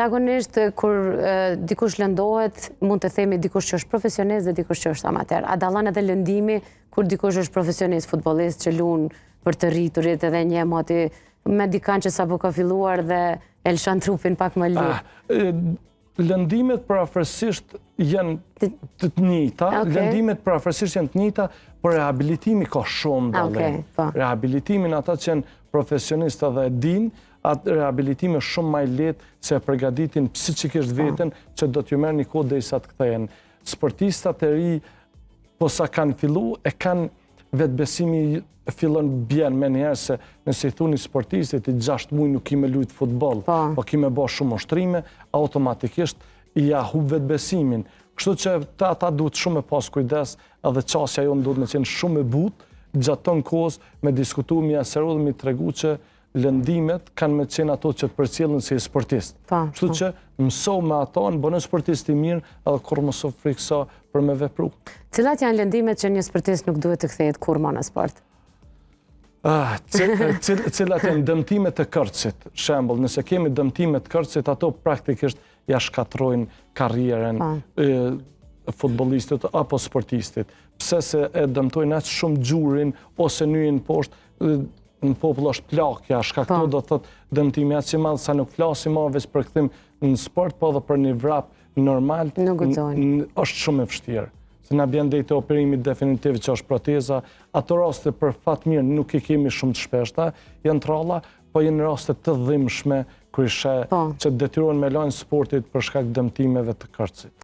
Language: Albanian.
Zakonisht, kur dikush lëndohet, mund të themi dikush që është profesionist dhe dikush që është amater. A dallon edhe lëndimi kur dikush është profesionist, futbollist që luan për të rriturit edhe një moti me dikant që sapo ka filluar dhe e lëshon trupin pak më lirë? Lëndimet përafërsisht janë të njëjta, lëndimet përafërsisht janë të njëjta, por rehabilitimi ka shumë dallim. Rehabilitimin ata që janë profesionistë dhe e dinë, atë rehabilitimi është shumë më i lehtë se përgatitin psiqikisht veten që do t'ju merr një kohë derisa të kthehen. Sportistat e ri posa kanë fillu e kanë vetbesimi fillon bjen me njerë se nëse i thuni sportistit i 6 muaj nuk kime lujt futboll, po kime bo shumë ushtrime, automatikisht i ja hub vetbesimin. Kështu që ata duhet shumë me pas kujdes edhe qasja jonë duhet me qenë shumë e butë gjatë ton kohës me diskutu, mi aseru dhe mi tregu që lëndimet kanë me qenë ato që të përcjellin si sportist. Kështu që mëso me ato, në bënë sportist i mirë edhe kur më so frikso për me vepru. Cilat janë lëndimet që një sportist nuk duhet të kthehet kur më në sport? Cilat janë dëmtimet e kërcit. Shembull, nëse kemi dëmtimet e kërcit, ato praktikisht ja shkatrojnë karrierën futbollistit apo sportistit. Pse se e dëmtojnë aq shumë gjurin ose nyjin poshtë, në popull është plakja, shkakto do të thotë dëmtimi aq i madh sa nuk flasim më veç për kthim në sport, po edhe për një vrap normal, është shumë e vështirë. Se na bjen deri te operimi definitiv që është proteza, ato raste për fat mirë nuk i kemi shumë të shpeshta, janë tralla, po janë raste të dhimbshme kur që detyrohen me lënë sportit për shkak dëmtimeve të kërcit.